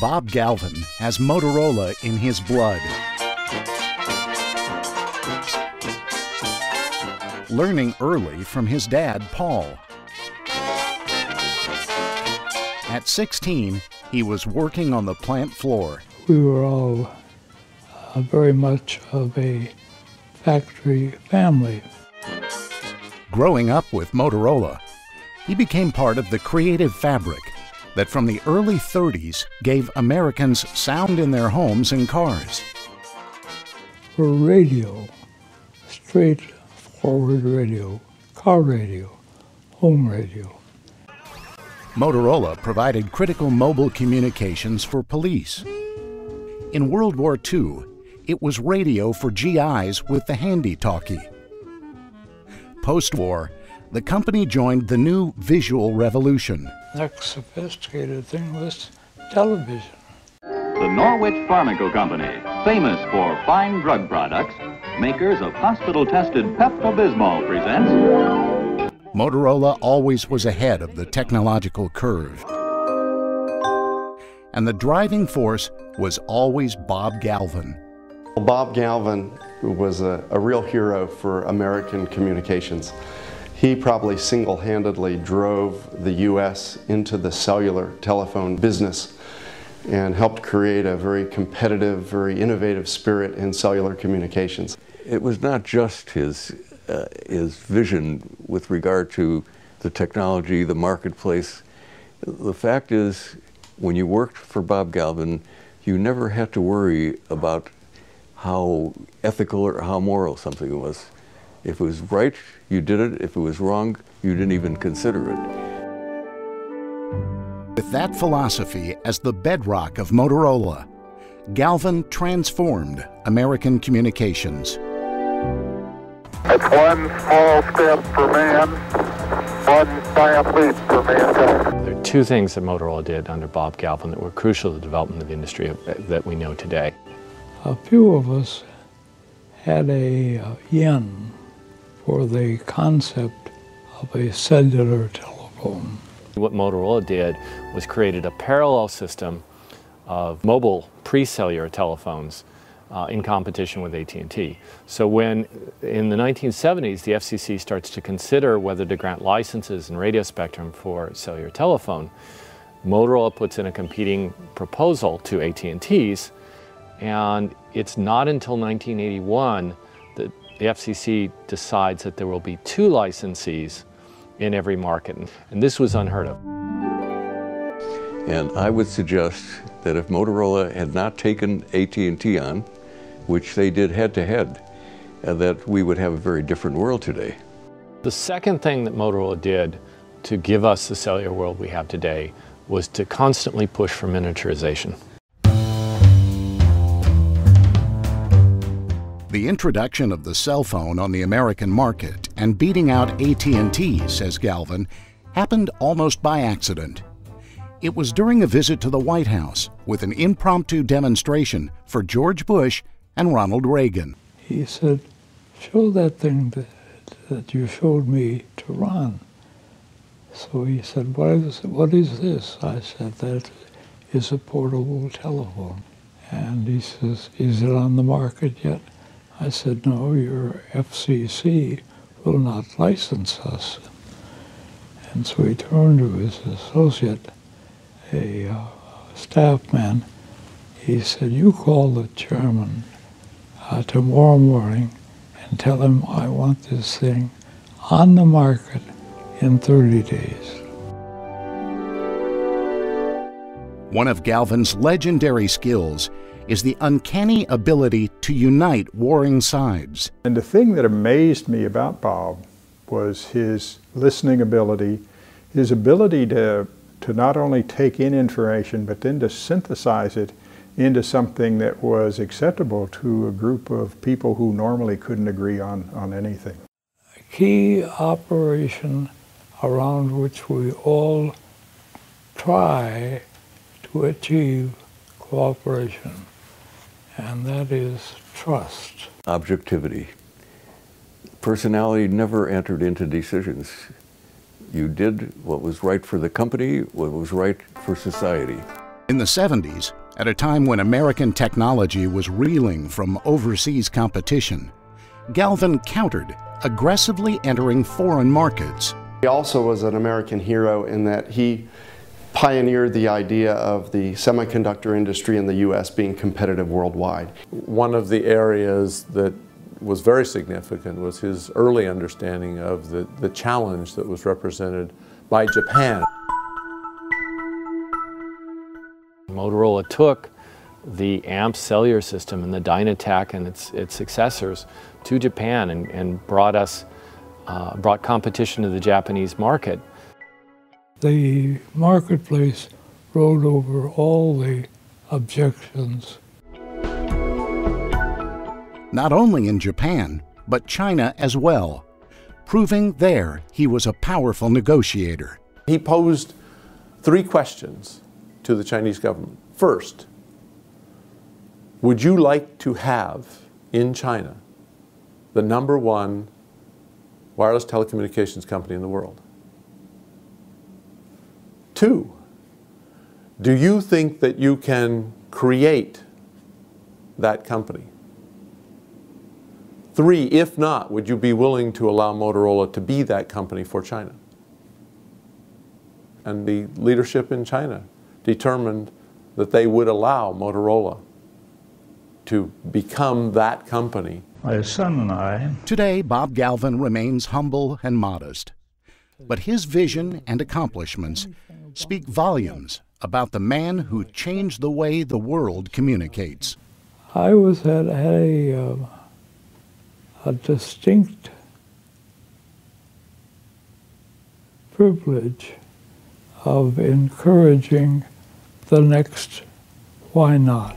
Bob Galvin has Motorola in his blood. Learning early from his dad, Paul. At 16, he was working on the plant floor. We were all very much of a factory family. Growing up with Motorola, he became part of the creative fabric that from the early 30s gave Americans sound in their homes and cars. For radio, straightforward radio, car radio, home radio. Motorola provided critical mobile communications for police. In World War II, it was radio for GIs with the handy-talkie. Post-war, the company joined the new visual revolution. Next sophisticated thing was television. The Norwich Pharmaco Company, famous for fine drug products, makers of hospital-tested Pepto-Bismol, presents... Motorola always was ahead of the technological curve. And the driving force was always Bob Galvin. Bob Galvin was a real hero for American communications. He probably single-handedly drove the U.S. into the cellular telephone business and helped create a very competitive, very innovative spirit in cellular communications. It was not just his vision with regard to the technology, the marketplace. The fact is, when you worked for Bob Galvin, you never had to worry about how ethical or how moral something was. If it was right, you did it. If it was wrong, you didn't even consider it. With that philosophy as the bedrock of Motorola, Galvin transformed American communications. It's one small step for man, one giant leap for mankind. There are two things that Motorola did under Bob Galvin that were crucial to the development of the industry that we know today. A few of us had a yen for the concept of a cellular telephone. What Motorola did was created a parallel system of mobile pre-cellular telephones in competition with AT&T. So when, in the 1970s, the FCC starts to consider whether to grant licenses and radio spectrum for cellular telephone, Motorola puts in a competing proposal to AT&T's, and it's not until 1981 that the FCC decides that there will be 2 licensees in every market, and this was unheard of. And I would suggest that if Motorola had not taken AT&T on, which they did head-to-head, that we would have a very different world today. The second thing that Motorola did to give us the cellular world we have today was to constantly push for miniaturization. The introduction of the cell phone on the American market and beating out AT&T, says Galvin, happened almost by accident. It was during a visit to the White House with an impromptu demonstration for George Bush and Ronald Reagan. He said, "Show that thing that you showed me to Ron." So he said, what is this? I said, "That is a portable telephone." And he says, "Is it on the market yet?" I said, "No, your FCC will not license us." And so he turned to his associate, a staff man. He said, "You call the chairman tomorrow morning and tell him I want this thing on the market in 30 days. One of Galvin's legendary skills is the uncanny ability to unite warring sides. And the thing that amazed me about Bob was his listening ability, his ability to not only take in information, but then to synthesize it into something that was acceptable to a group of people who normally couldn't agree on anything. A key operation around which we all try to achieve cooperation, and that is trust. Objectivity. Personality never entered into decisions. You did what was right for the company, what was right for society. In the 70s, at a time when American technology was reeling from overseas competition, Galvin countered, aggressively entering foreign markets. He also was an American hero in that he pioneered the idea of the semiconductor industry in the U.S. being competitive worldwide. One of the areas that was very significant was his early understanding of the challenge that was represented by Japan. Motorola took the AMP cellular system and the Dynatac and its successors to Japan and brought competition to the Japanese market. The marketplace rode over all the objections. Not only in Japan, but China as well, proving there he was a powerful negotiator. He posed 3 questions to the Chinese government. First, would you like to have in China the #1 wireless telecommunications company in the world? 2, do you think that you can create that company? 3, if not, would you be willing to allow Motorola to be that company for China? And the leadership in China determined that they would allow Motorola to become that company. My son and I. Today, Bob Galvin remains humble and modest, but his vision and accomplishments speak volumes about the man who changed the way the world communicates. I had a distinct privilege of encouraging the next why not.